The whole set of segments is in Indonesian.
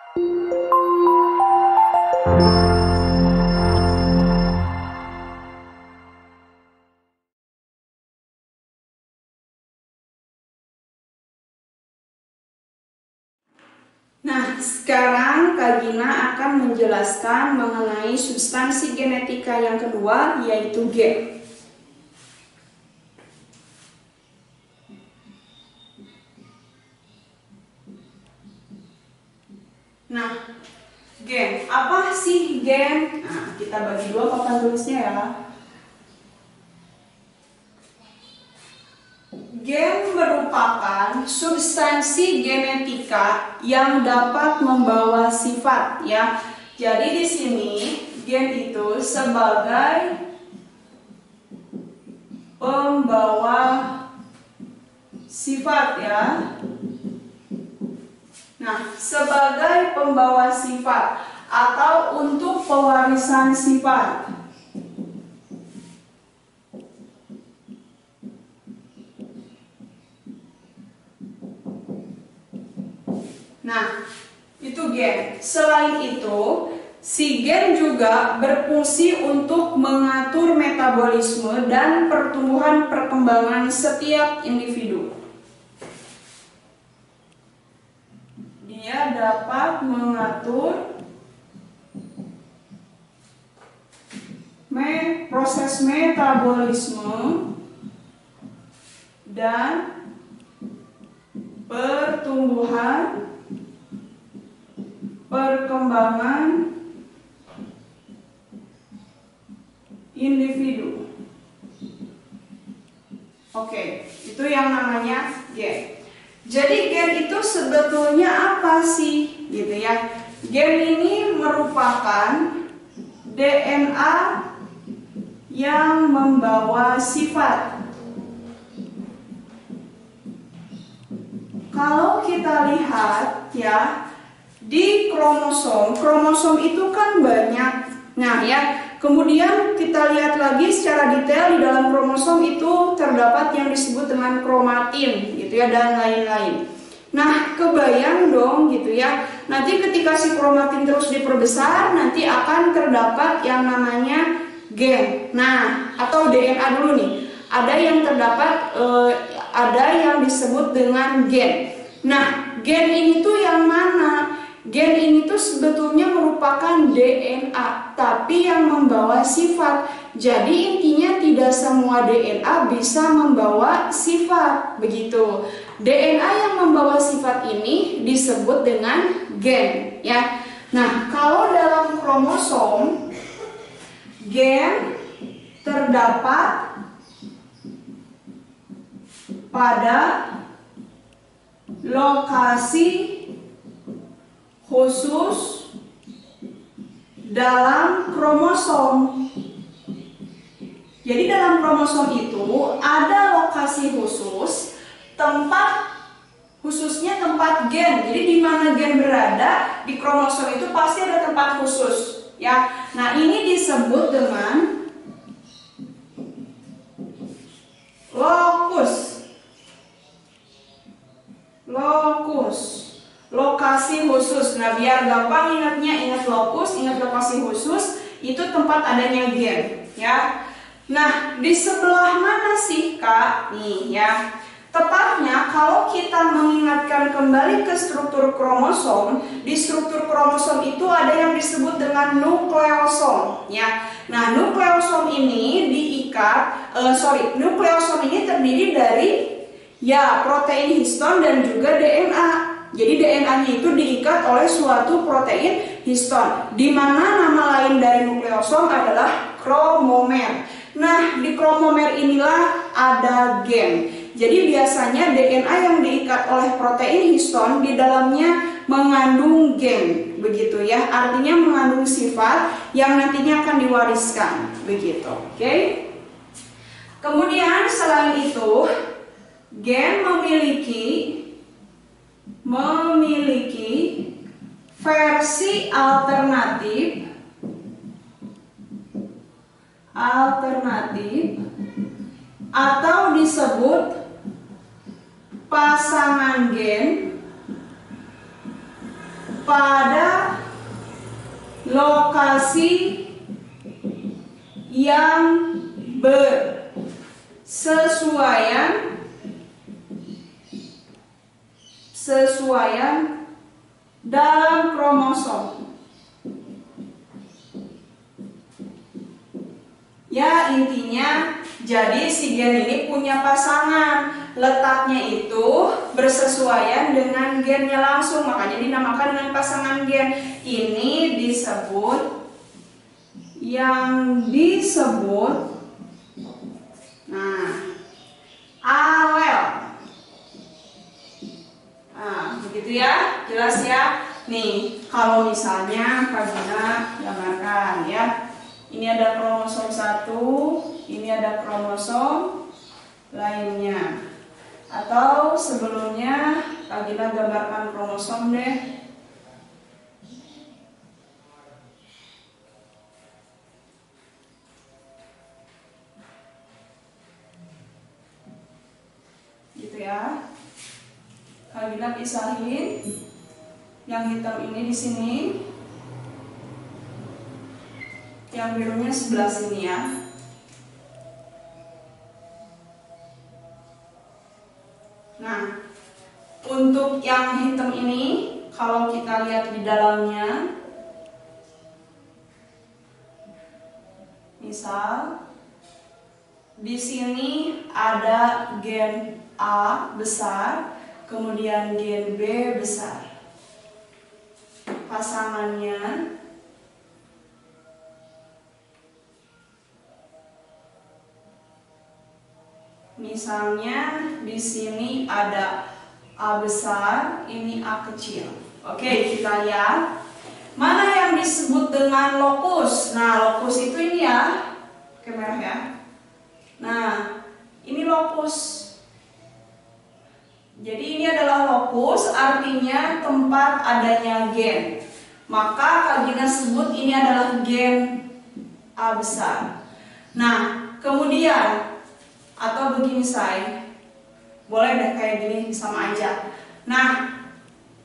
Nah, sekarang Kak Gina akan menjelaskan mengenai substansi genetika yang kedua, yaitu gen. Nah, gen, apa sih gen? Nah, kita bagi dua papan tulisnya ya. Gen merupakan substansi genetika yang dapat membawa sifat ya. Jadi di sini gen itu sebagai pembawa sifat ya. Nah, sebagai pembawa sifat atau untuk pewarisan sifat. Nah, itu gen. Selain itu, si gen juga berfungsi untuk mengatur metabolisme dan pertumbuhan perkembangan setiap individu. Dia dapat mengatur proses metabolisme dan pertumbuhan perkembangan individu. Oke, itu yang namanya gen. Jadi gen itu sebetulnya apa sih, gitu ya? Gen ini merupakan DNA yang membawa sifat. Kalau kita lihat ya, di kromosom itu kan banyak. Nah ya, kemudian kita lihat lagi secara detail di dalam kromosom itu terdapat yang disebut dengan kromatin gitu ya, dan lain-lain. Nah, kebayang dong gitu ya. Nanti ketika si kromatin terus diperbesar, nanti akan terdapat yang namanya gen. Nah, atau DNA dulu nih. Ada yang terdapat ada yang disebut dengan gen. Nah, gen ini tuh yang mana? Gen ini tuh sebetulnya merupakan DNA, tapi yang membawa sifat. Jadi intinya tidak semua DNA bisa membawa sifat, begitu. DNA yang membawa sifat ini disebut dengan gen, ya. Nah, kalau dalam kromosom, gen terdapat pada lokasi khusus dalam kromosom. Jadi dalam kromosom itu ada lokasi khusus, tempat khususnya tempat gen. Jadi di mana gen berada di kromosom itu pasti ada tempat khusus, ya. Nah, ini disebut dengan lokus. Lokasi khusus. Nah, biar gampang ingatnya, ingat lokus, ingat lokasi khusus, itu tempat adanya gen, ya. Nah, di sebelah mana sih, Kak? Nih, ya. Tepatnya kalau kita mengingatkan kembali ke struktur kromosom, di struktur kromosom itu ada yang disebut dengan nukleosom, ya. Nah, nukleosom ini nukleosom ini terdiri dari ya protein histon dan juga DNA. Jadi DNA-nya itu diikat oleh suatu protein histon, di mana nama lain dari nukleosom adalah kromomer. Nah, di kromomer inilah ada gen. Jadi biasanya DNA yang diikat oleh protein histon di dalamnya mengandung gen, begitu ya. Artinya mengandung sifat yang nantinya akan diwariskan, begitu. Oke? Kemudian selain itu, gen memiliki versi alternatif atau disebut pasangan gen pada lokasi yang bersesuaian dalam kromosom. Ya, intinya jadi si gen ini punya pasangan, letaknya itu bersesuaian dengan gennya langsung, makanya dinamakan dengan pasangan gen. Ini disebut alel. Nah, begitu ya, jelas ya. Nih, kalau misalnya Kak Gina gambarkan ya. Ini ada kromosom 1, ini ada kromosom lainnya. Atau sebelumnya Kak Gina gambarkan kromosom deh. Gitu ya. Kak Gina pisahin. Yang hitam ini di sini. Yang birunya sebelah sini ya. Nah, untuk yang hitam ini, kalau kita lihat di dalamnya, misal di sini ada gen A besar, kemudian gen B besar. Pasangannya misalnya di sini ada A besar, ini A kecil. Oke, kita lihat mana yang disebut dengan lokus. Nah, lokus itu ini ya, oke merah ya. Nah, ini lokus. Jadi ini adalah lokus, artinya tempat adanya gen. Maka Kak Gina sebut ini adalah gen A besar. Nah, kemudian atau begini say, boleh deh kayak gini sama aja. Nah,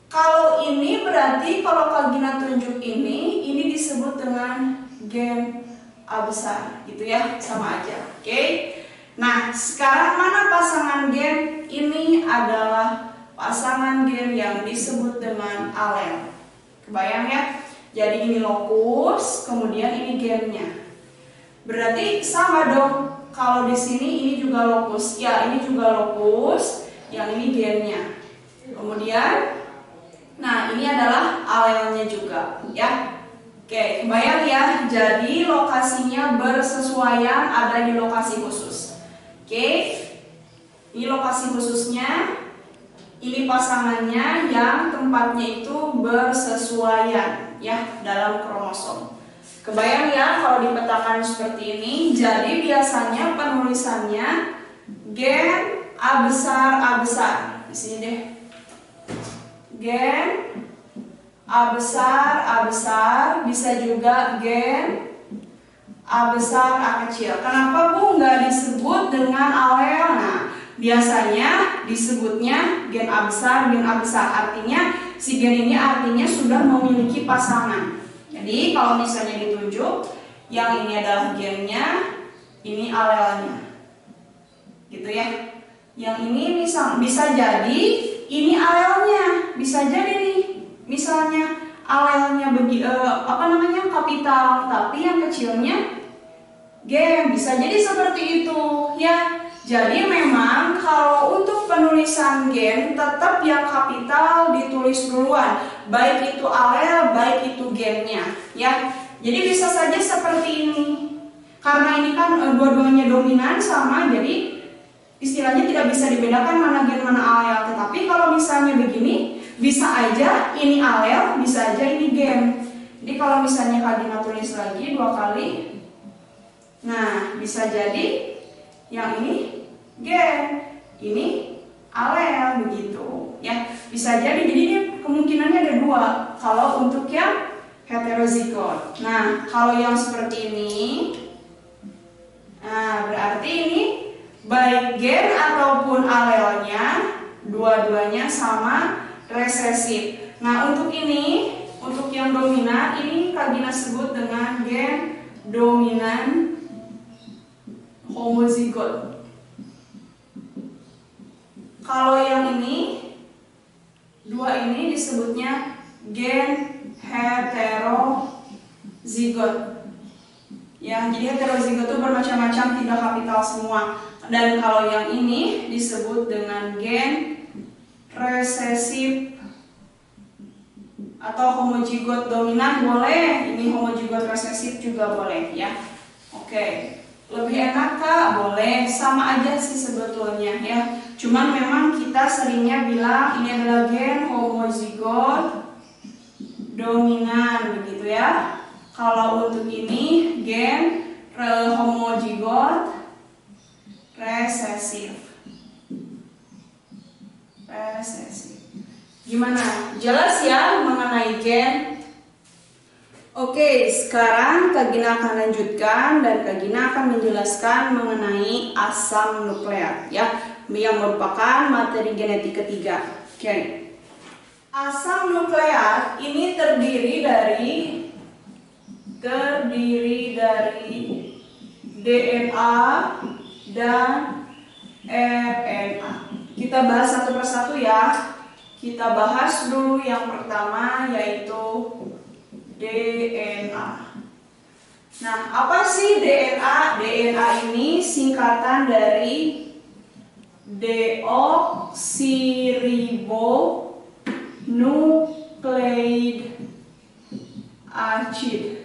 kalau ini berarti kalau Kak Gina tunjuk ini disebut dengan gen A besar, gitu ya, sama aja. Oke. Nah, sekarang mana pasangan gen? Ini adalah pasangan gen yang disebut dengan alel. Kebayang ya? Jadi ini lokus, kemudian ini gennya. Berarti sama dong. Kalau di sini ini juga lokus, ya ini juga lokus, yang ini gennya. Kemudian, nah ini adalah alelnya juga, ya. Oke, kebayang ya. Jadi lokasinya bersesuaian, ada di lokasi khusus. Oke, ini lokasi khususnya, ini pasangannya yang tempatnya itu bersesuaian, ya dalam kromosom. Kebayang ya kalau dipetakan seperti ini. Jadi biasanya penulisannya gen A besar di sini deh. Gen A besar, bisa juga gen A besar A kecil. Kenapa Bu nggak disebut dengan alel? Nah, biasanya disebutnya gen A besar. Artinya si gen ini artinya sudah memiliki pasangan. Jadi kalau misalnya ditunjuk, yang ini adalah gennya, ini alelnya, gitu ya. Yang ini bisa jadi ini alelnya, bisa jadi nih, misalnya alelnya kapital, tapi yang kecilnya gen, bisa jadi seperti itu, ya. Jadi memang kalau untuk penulisan gen tetap yang kapital ditulis duluan, baik itu alel, baik itu gennya, ya. Jadi bisa saja seperti ini. Karena ini kan dua-duanya dominan sama, jadi istilahnya tidak bisa dibedakan mana gen mana alel. Tetapi kalau misalnya begini, bisa aja ini alel, bisa aja ini gen. Jadi kalau misalnya Kak Gina tulis lagi 2 kali, nah bisa jadi yang ini gen, ini alel, begitu ya. Bisa jadi ini kemungkinannya ada 2 kalau untuk yang heterozigot. Nah, kalau yang seperti ini, nah berarti ini baik gen ataupun alelnya dua-duanya sama resesif. Nah, untuk ini, untuk yang dominan ini Kak Gina sebut dengan gen dominan homozigot. Kalau yang ini, dua ini disebutnya gen heterozigot. Ya, jadi heterozigot itu bermacam-macam, tidak kapital semua. Dan kalau yang ini disebut dengan gen resesif atau homozigot dominan boleh, ini homozigot resesif juga boleh ya. Oke, lebih enak Kak? Boleh, sama aja sih sebetulnya ya. Cuman memang kita seringnya bilang ini adalah gen homozigot dominan begitu ya. Kalau untuk ini gen homozigot resesif. Gimana? Jelas ya mengenai gen? Oke, sekarang Kak Gina akan lanjutkan dan Kag Gina akan menjelaskan mengenai asam nukleat ya, yang merupakan materi genetik ketiga. Oke. Asam nukleat ini terdiri dari DNA dan RNA. Kita bahas satu persatu ya. Kita bahas dulu yang pertama yaitu DNA. Nah, apa sih DNA? DNA ini singkatan dari deoksiribonucleic acid.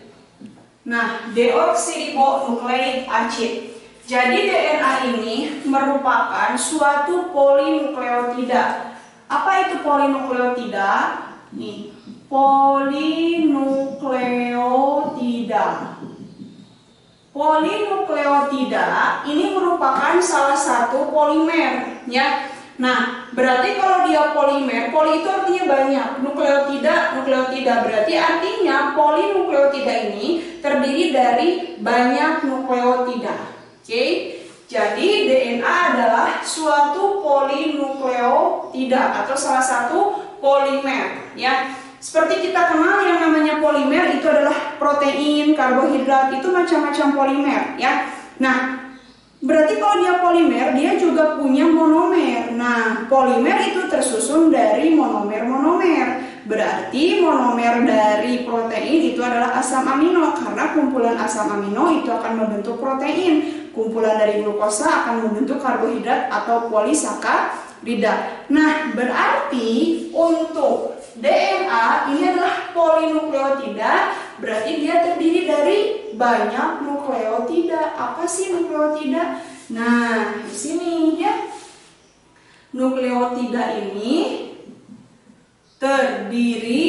Nah, deoksiribonucleic acid. Jadi DNA ini merupakan suatu polinukleotida. Apa itu polinukleotida? Nih, polinukleotida. Polinukleotida ini merupakan salah satu polimer, ya. Nah, berarti kalau dia polimer, poli itu artinya banyak, nukleotida berarti artinya polinukleotida ini terdiri dari banyak nukleotida. Oke, jadi DNA adalah suatu polinukleotida atau salah satu polimer, ya. Seperti kita kenal yang namanya polimer itu adalah protein, karbohidrat, itu macam-macam polimer, ya. Nah, berarti kalau dia polimer, dia juga punya monomer. Nah, polimer itu tersusun dari monomer-monomer. Berarti monomer dari protein itu adalah asam amino, karena kumpulan asam amino itu akan membentuk protein. Kumpulan dari glukosa akan membentuk karbohidrat atau polisakarida. Nah, berarti untuk DNA ini adalah polinukleotida, berarti dia terdiri dari banyak nukleotida. Apa sih nukleotida? Nah, di sini ya. Nukleotida ini terdiri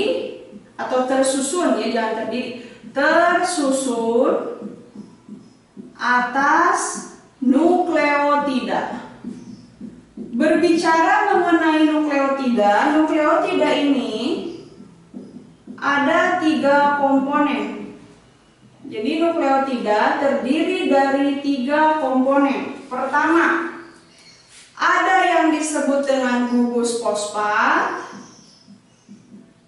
atau tersusun ya, jangan terdiri, tersusun atas nukleotida. Berbicara mengenai nukleotida, nukleotida ini ada 3 komponen. Jadi nukleotida terdiri dari 3 komponen. Pertama, ada yang disebut dengan gugus fosfat,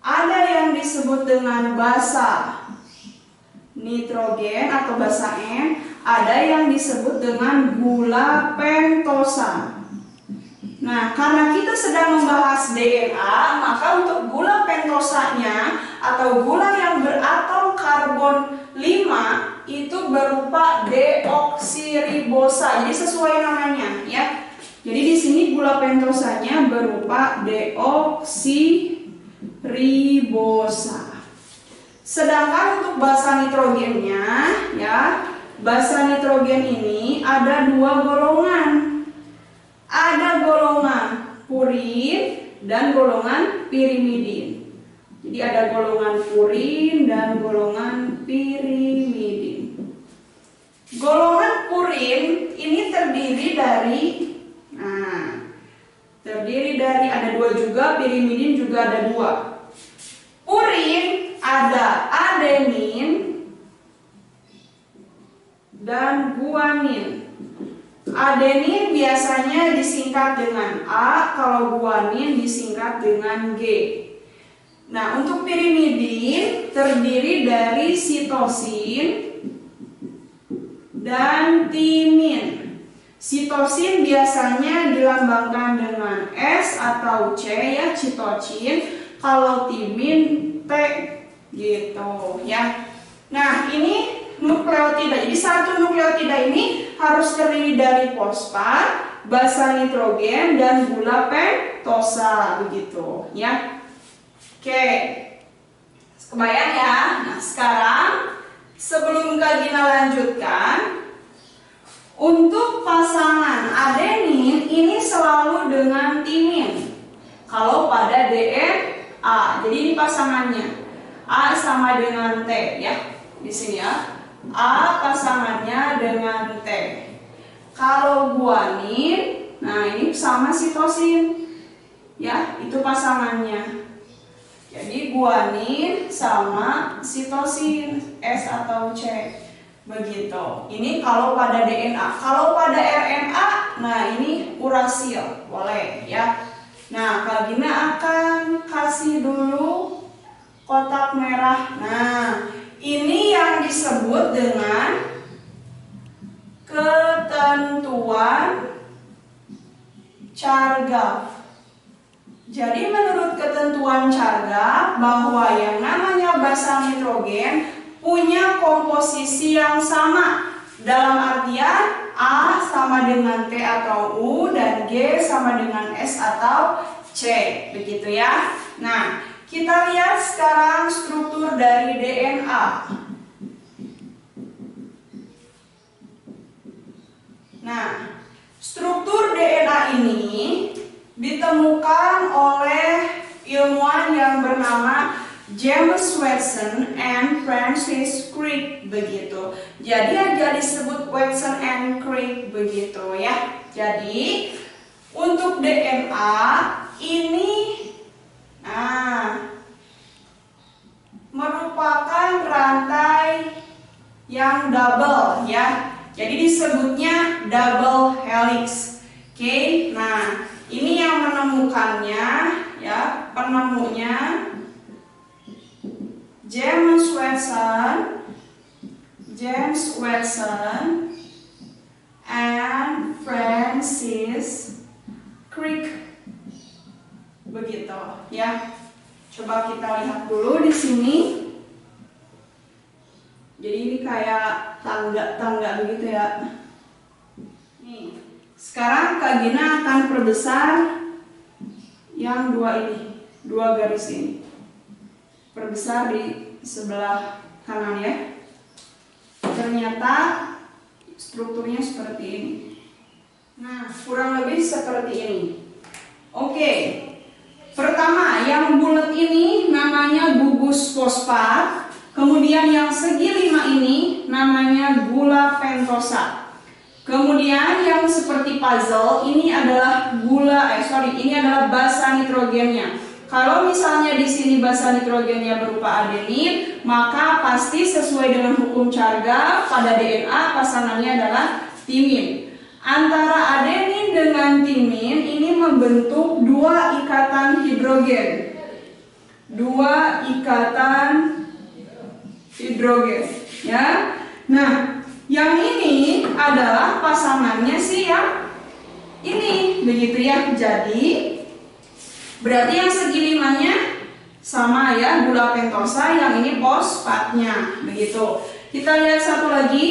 ada yang disebut dengan basa nitrogen atau basa N, ada yang disebut dengan gula pentosa. Nah, karena kita sedang membahas DNA, maka untuk gula pentosanya atau gula yang beratom karbon 5 itu berupa deoksiribosa. Jadi sesuai namanya ya. Jadi di sini gula pentosanya berupa deoksiribosa. Sedangkan untuk basa nitrogennya ya, basa nitrogen ini ada 2 golongan. Ada golongan purin dan golongan pirimidin. Jadi ada golongan purin dan golongan pirimidin. Golongan purin ini terdiri dari ada 2 juga, pirimidin juga ada 2. Purin ada adenin dan guanin. Adenin biasanya disingkat dengan A, kalau guanin disingkat dengan G. Nah, untuk pirimidin terdiri dari sitosin dan timin. Sitosin biasanya dilambangkan dengan S atau C ya, citokin. Kalau timin T gitu ya. Nah, ini nukleotida. Jadi satu nukleotida ini harus terdiri dari fosfat, basa nitrogen, dan gula pentosa begitu ya. Oke, kebayang ya. Nah, sekarang sebelum Kak Gina lanjutkan, untuk pasangan adenin ini selalu dengan timin. Kalau pada DNA, jadi ini pasangannya A sama dengan T ya. Di sini ya, A pasangannya dengan T. Kalau guanin, nah ini sama sitosin ya, itu pasangannya. Jadi guanin sama sitosin S atau C begitu. Ini kalau pada DNA. Kalau pada RNA, nah ini urasil boleh ya. Nah, Kak Gina akan kasih dulu kotak merah. Nah, ini yang disebut dengan ketentuan Chargaff. Jadi menurut ketentuan Chargaff bahwa yang namanya basa nitrogen punya komposisi yang sama. Dalam artian A sama dengan T atau U dan G sama dengan S atau C. Begitu ya. Nah, kita lihat sekarang struktur dari DNA. Nah, struktur DNA ini ditemukan oleh ilmuwan yang bernama James Watson and Francis Crick begitu. Jadi agak disebut Watson and Crick begitu ya. Jadi untuk DNA ini merupakan rantai yang double ya. Jadi disebutnya double helix. Oke, nah ini yang menemukannya ya, penemunya James Watson and Francis Crick begitu ya. Coba kita lihat dulu di sini. Jadi ini kayak tangga-tangga begitu ya. Nih, sekarang Kak Gina akan perbesar yang dua ini, dua garis ini. Perbesar di sebelah kanan ya. Ternyata strukturnya seperti ini. Nah, kurang lebih seperti ini. Oke. Pertama, yang bulat ini namanya gugus fosfat. Kemudian yang segi 5 ini namanya gula pentosa. Kemudian yang seperti puzzle ini adalah ini adalah basa nitrogennya. Kalau misalnya di sini basa nitrogennya berupa adenin, maka pasti sesuai dengan hukum Chargaff pada DNA pasangannya adalah timin. Antara adenin dengan timin ini membentuk dua ikatan hidrogen. Ya. Nah, yang ini adalah pasangannya sih yang ini, begitu ya. Jadi berarti yang segi 5-nya sama ya, gula pentosa, yang ini fosfatnya, begitu. Kita lihat satu lagi,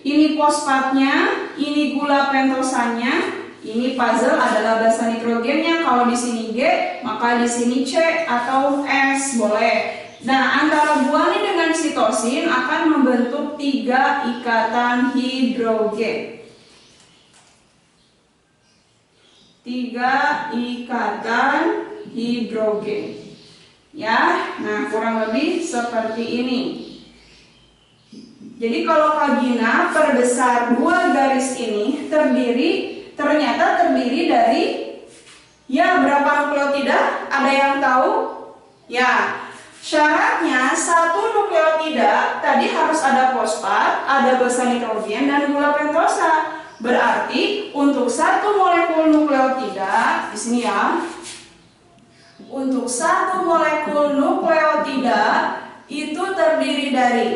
ini fosfatnya, ini gula pentosanya, ini puzzle adalah basa nitrogennya. Kalau di sini G, maka di sini C atau S boleh. Nah, antara guanin dengan sitosin akan membentuk 3 ikatan hidrogen. 3 ikatan hidrogen. Ya, nah kurang lebih seperti ini. Jadi kalau Kak Gina perbesar 2 garis ini ternyata terdiri dari ya berapa nukleotida? Ada yang tahu? Ya. Syaratnya satu nukleotida tadi harus ada fosfat, ada basa nitrogen dan gula pentosa. Berarti untuk satu molekul nukleotida di sini ya Untuk satu molekul nukleotida itu terdiri dari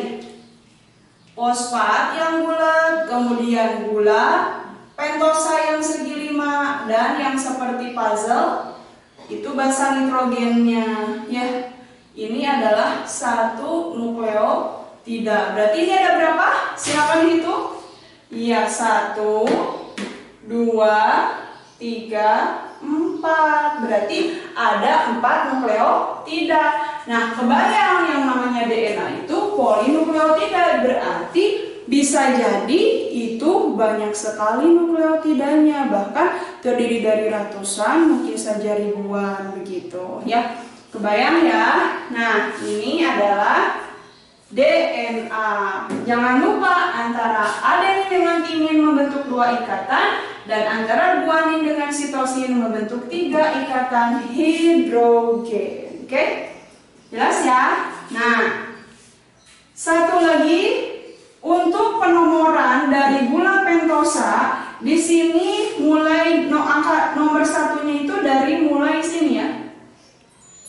fosfat yang bulat, kemudian gula, pentosa yang segi 5, dan yang seperti puzzle itu basa nitrogennya ya. Ini adalah satu nukleotida. Berarti ini ada berapa? Silakan dihitung. Iya, 1, 2, 3, 4. Berarti ada 4 nukleotida. Nah, kebayang yang namanya DNA itu polinukleotida. Berarti bisa jadi itu banyak sekali nukleotidanya. Bahkan terdiri dari ratusan, mungkin saja ribuan begitu ya. Kebayang ya? Nah, ini adalah DNA. Jangan lupa antara adenin dengan timin membentuk 2 ikatan dan antara guanin dengan sitosin membentuk 3 ikatan hidrogen. Oke? Jelas ya? Nah, satu lagi untuk penomoran dari gula pentosa di sini mulai angka nomor satunya itu dari mulai sini ya.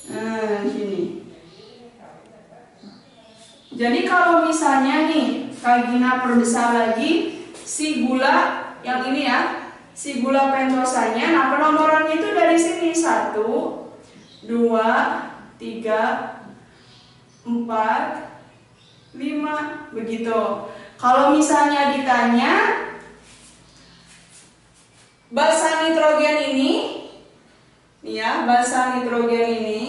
Nah, sini. Jadi kalau misalnya nih Kak Gina perbesar lagi si gula yang ini ya, si gula pentosanya, nah penomorannya itu dari sini 1, 2, 3, 4, 5 begitu. Kalau misalnya ditanya basa nitrogen ini, ya basa nitrogen ini,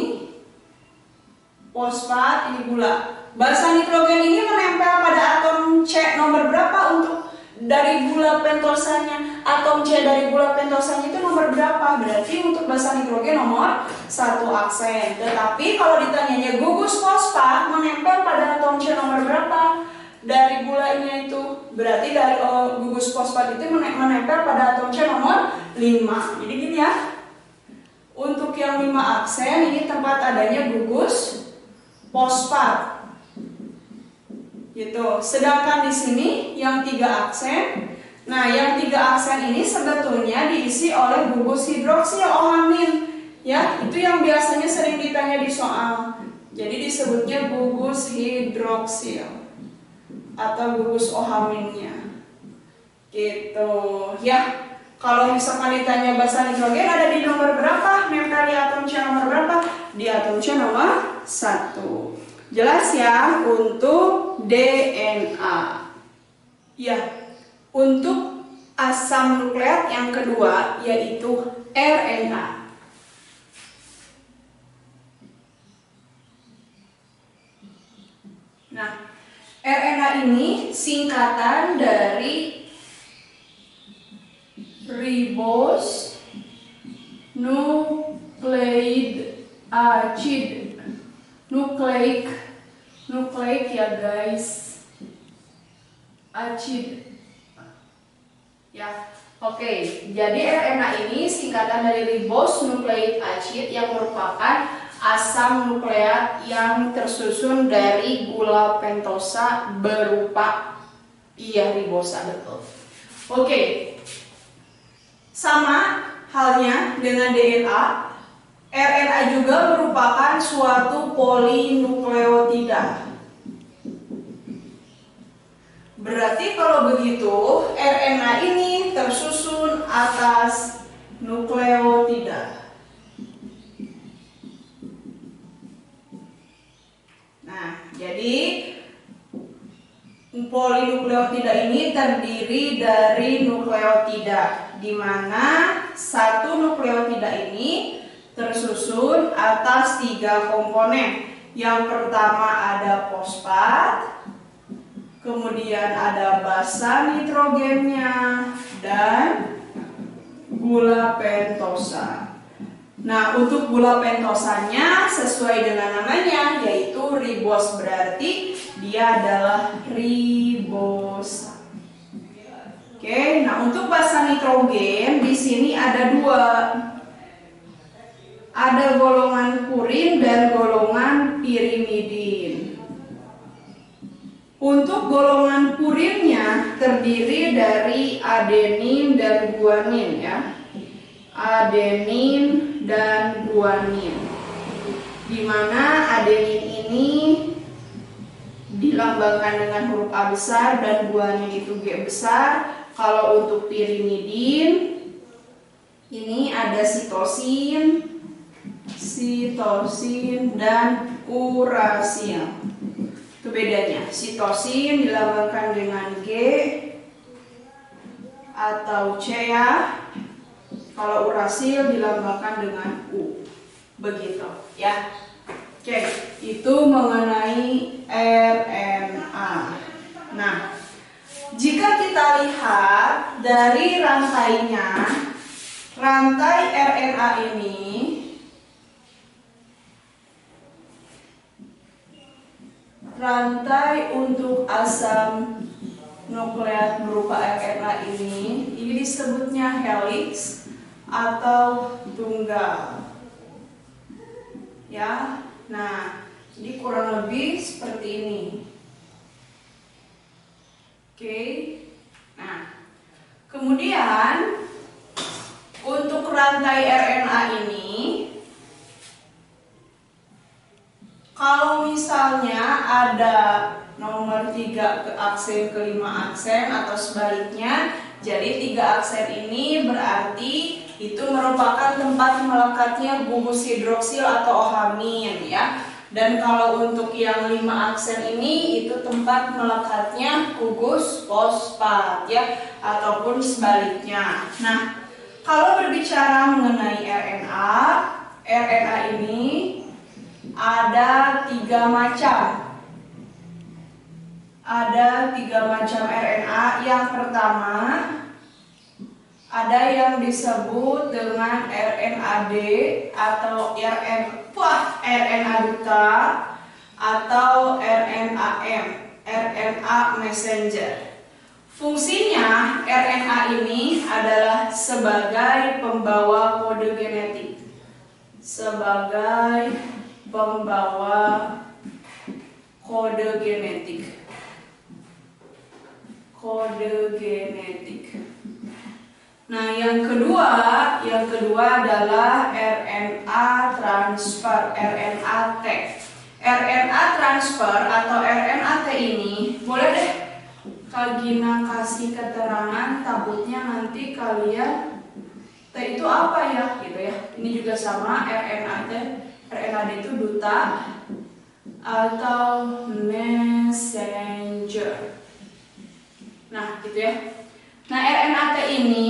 fosfat ini gula. Basa nitrogen ini menempel pada atom C nomor berapa untuk dari gula pentosanya? Atom C dari gula pentosanya itu nomor berapa? Berarti untuk basa nitrogen nomor 1 aksen. Tetapi kalau ditanyanya gugus fosfat menempel pada atom C nomor berapa dari gulanya itu? Berarti dari gugus fosfat itu menempel pada atom C nomor 5. Jadi gini ya. Untuk yang 5 aksen ini tempat adanya gugus fosfat. Gitu. Sedangkan di sini yang 3 aksen, nah yang 3 aksen ini sebetulnya diisi oleh gugus hidroksil OH-amin. Ya, itu yang biasanya sering ditanya di soal. Jadi disebutnya gugus hidroksil atau gugus OH-aminnya. Gitu. Ya. Kalau misalkan ditanya basa nitrogen ada di nomor berapa? Nempel di atom C nomor berapa? Di atom C nomor 1. Jelas ya untuk DNA. Ya, untuk asam nukleat yang kedua yaitu RNA. Nah, RNA ini singkatan dari ribose nucleic acid. Nucleic ya guys, acid ya. Oke, jadi RNA ini singkatan dari ribose nucleic acid yang merupakan asam nukleat yang tersusun dari gula pentosa berupa ribosa, betul. Oke, sama halnya dengan DNA, RNA juga merupakan suatu polinukleotida. Berarti kalau begitu RNA ini tersusun atas nukleotida. Nah, jadi polinukleotida ini terdiri dari nukleotida, di mana satu nukleotida ini tersusun atas 3 komponen. Yang pertama ada fosfat, kemudian ada basa nitrogennya, dan gula pentosa. Nah, untuk gula pentosanya sesuai dengan namanya yaitu ribose, berarti dia adalah ribosa. Oke, nah untuk basa nitrogen di sini ada 2. Ada golongan purin dan golongan pirimidin. Untuk golongan purinnya terdiri dari adenin dan guanin ya. Adenin dan guanin. di mana adenin ini dilambangkan dengan huruf A besar dan guanin itu G besar. Kalau untuk pirimidin ini ada sitosin, dan urasil. Itu bedanya. Sitosin dilambangkan dengan G atau C ya. Kalau urasil dilambangkan dengan U. Begitu ya. Oke, itu mengenai RNA. Nah, jika kita lihat dari rantainya, rantai RNA ini rantai untuk asam nukleat berupa RNA ini disebutnya helix atau tunggal. Ya. Nah, jadi kurang lebih seperti ini. Oke. Nah, kemudian untuk rantai RNA ini, kalau misalnya ada nomor 3 ke aksen ke 5 aksen atau sebaliknya, jadi 3 aksen ini berarti itu merupakan tempat melekatnya gugus hidroksil atau OH-amin ya. Dan kalau untuk yang 5 aksen ini itu tempat melekatnya gugus fosfat ya, ataupun sebaliknya. Nah, kalau berbicara mengenai RNA ini ada 3 macam. Ada 3 macam RNA. Yang pertama, ada yang disebut dengan RNAD atau RNA duta atau RNAM, RNA messenger. Fungsinya RNA ini adalah sebagai pembawa kode genetik. Sebagai pembawa kode genetik. Kode genetik. Nah, yang kedua adalah RNA transfer, RNA-T. RNA transfer atau RNA-T ini boleh deh Kak Gina kasih keterangan, takutnya nanti kalian T itu apa ya gitu ya. Ini juga sama, RNA-T. RNA-D itu duta atau messenger. Nah, gitu ya. Nah, RNA-T ini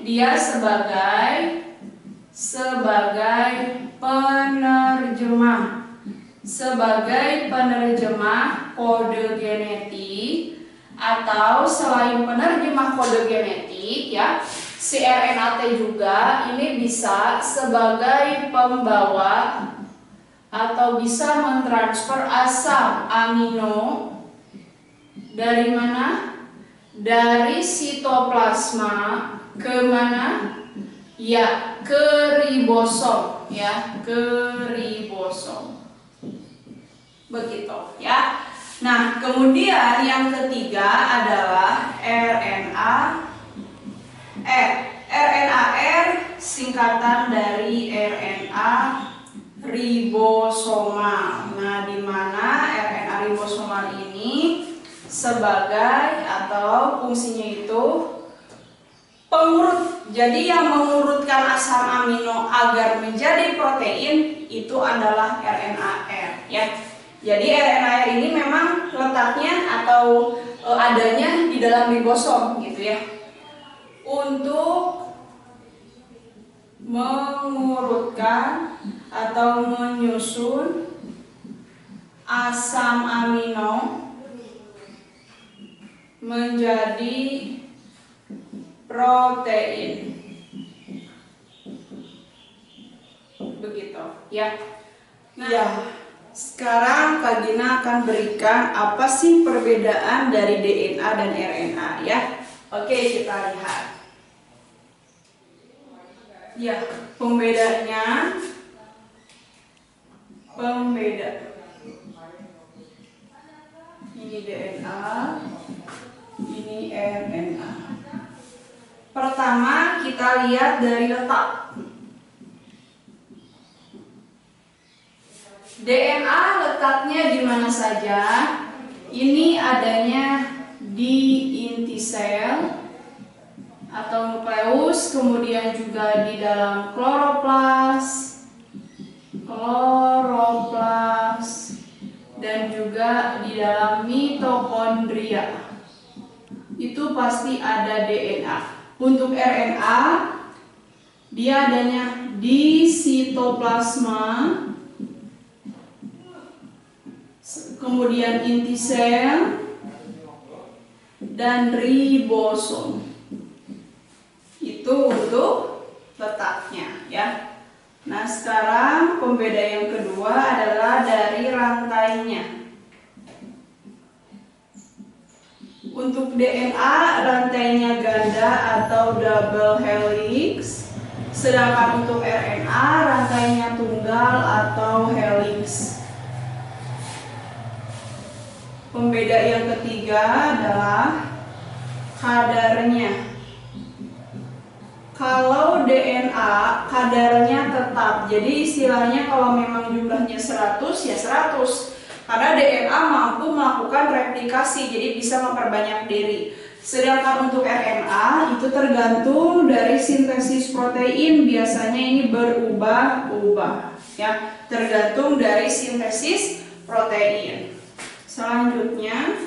dia sebagai penerjemah kode genetik, atau selain penerjemah kode genetik ya, si RNA-T juga ini bisa sebagai pembawa atau bisa mentransfer asam amino dari mana? Dari sitoplasma ke mana? Ya, ke ribosom ya, ke ribosom. Begitu ya. Nah, kemudian yang ketiga adalah RNA-R. RNA-R singkatan dari RNA ribosomal. Nah, di mana RNA ribosomal ini sebagai atau fungsinya itu pengurut. Jadi yang mengurutkan asam amino agar menjadi protein itu adalah RNA-R ya. Jadi RNA-R ini memang letaknya atau adanya di dalam ribosom gitu ya. Untuk mengurutkan atau menyusun asam amino menjadi protein. Begitu ya. Nah, ya, sekarang Kak Gina akan berikan apa sih perbedaan dari DNA dan RNA ya. Oke, kita lihat. Ya, pembeda. Ini DNA, ini RNA. Pertama kita lihat dari letak. DNA letaknya di mana saja? Ini adanya di inti sel atau nukleus, kemudian juga di dalam kloroplas, dan juga di dalam mitokondria. Itu pasti ada DNA. Untuk RNA, dia adanya di sitoplasma, kemudian inti sel, dan ribosom. Itu untuk letaknya ya. Nah, sekarang pembeda yang kedua adalah dari rantainya. Untuk DNA rantainya ganda atau double helix, sedangkan untuk RNA rantainya tunggal atau helix. Pembeda yang ketiga adalah kadarnya. Kalau DNA kadarnya tetap, jadi istilahnya kalau memang jumlahnya 100 ya 100. Karena DNA mampu melakukan replikasi, jadi bisa memperbanyak diri. Sedangkan untuk RNA itu tergantung dari sintesis protein, biasanya ini berubah-ubah ya, tergantung dari sintesis protein. Selanjutnya,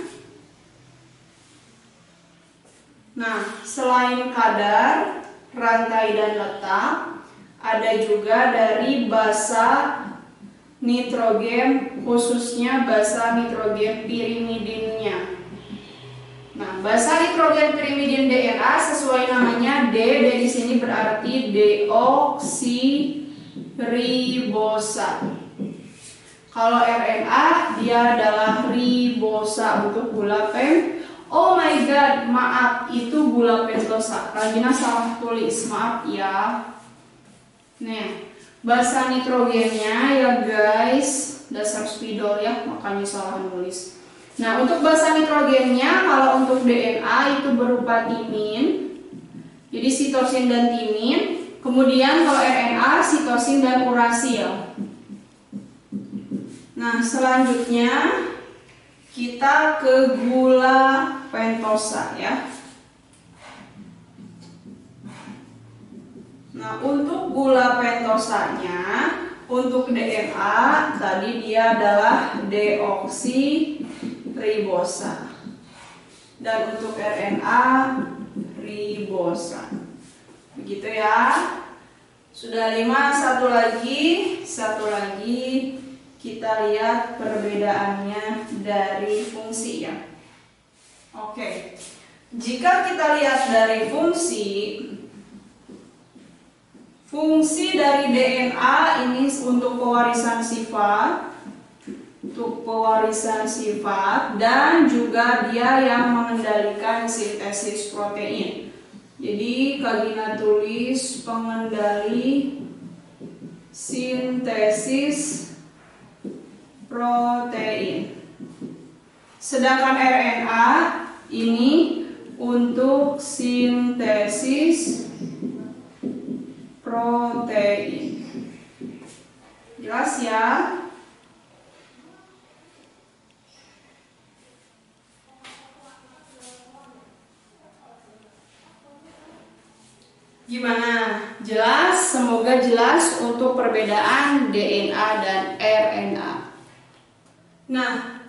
nah selain kadar, rantai dan letak, ada juga dari basa nitrogen, khususnya basa nitrogen pirimidinnya. Nah, basa nitrogen pirimidin DNA sesuai namanya D dari sini berarti deoksiribosa. Kalau RNA dia adalah ribosa untuk gula pen. Oh my god, maaf, itu gula pentosa. Rajina salah tulis, maaf ya. Nih, basa nitrogennya ya guys, dasar spidol ya, makanya salah nulis. Nah, untuk basa nitrogennya, kalau untuk DNA itu berupa timin, jadi sitosin dan timin. Kemudian kalau RNA sitosin dan urasil. Nah, selanjutnya kita ke gula pentosa ya. Nah, untuk gula pentosanya, untuk DNA tadi dia adalah deoksiribosa. Dan untuk RNA ribosa. Begitu ya. Sudah 5, satu lagi kita lihat perbedaannya dari fungsi ya. Oke. Jika kita lihat dari fungsi dari DNA ini untuk pewarisan sifat, dan juga dia yang mengendalikan sintesis protein. Jadi Kak Gina tulis pengendali sintesis protein. Sedangkan RNA ini untuk sintesis protein. Jelas ya? Gimana? Jelas? Semoga jelas untuk perbedaan DNA dan RNA. Nah,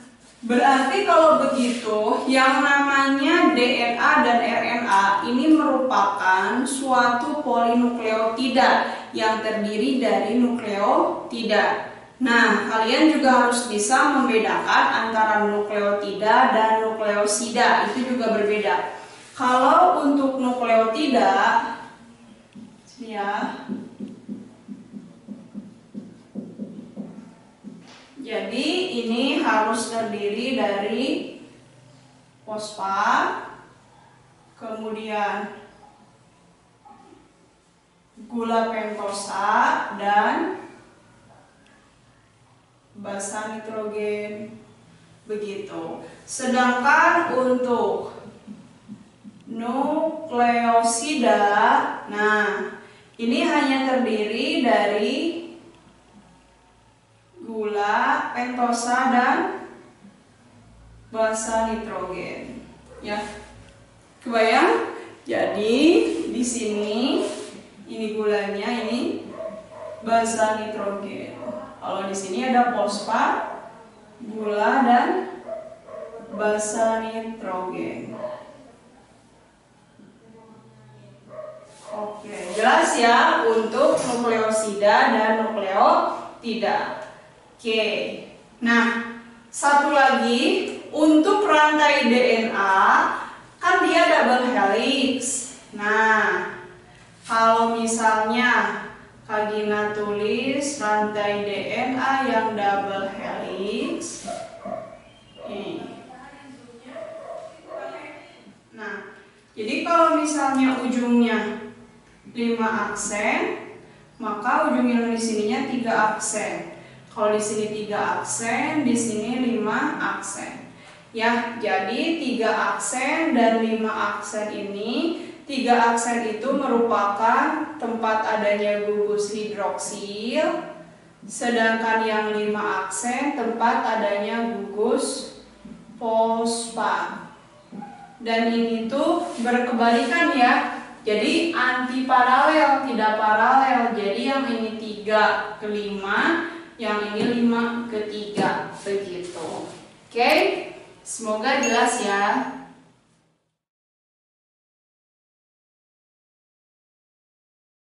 berarti kalau begitu, yang namanya DNA dan RNA ini merupakan suatu polinukleotida yang terdiri dari nukleotida. Nah, kalian juga harus bisa membedakan antara nukleotida dan nukleosida, itu juga berbeda. Kalau untuk nukleotida, ya, jadi ini harus terdiri dari fosfat, kemudian gula pentosa dan basa nitrogen. Begitu. Sedangkan untuk nukleosida, nah ini hanya terdiri dari gula, pentosa, dan basa nitrogen. Ya, kebayang? Jadi di sini ini gulanya, ini basa nitrogen. Kalau di sini ada fosfat, gula, dan basa nitrogen. Oke, jelas ya untuk nukleosida dan nukleotida. Oke, nah satu lagi untuk rantai DNA kan dia double helix. Nah, kalau misalnya Kak Gina tulis rantai DNA yang double helix, nah, jadi kalau misalnya ujungnya 5 aksen, maka ujung yang di sininya 3 aksen. Kalau di sini 3 aksen, di sini 5 aksen. Ya, jadi 3 aksen dan 5 aksen ini, 3 aksen itu merupakan tempat adanya gugus hidroksil, sedangkan yang 5 aksen tempat adanya gugus fosfat. Dan ini tuh berkebalikan ya. Jadi anti paralel, tidak paralel. Jadi yang ini 3 ke 5, yang ini 5 ke 3, begitu. Oke, semoga jelas ya.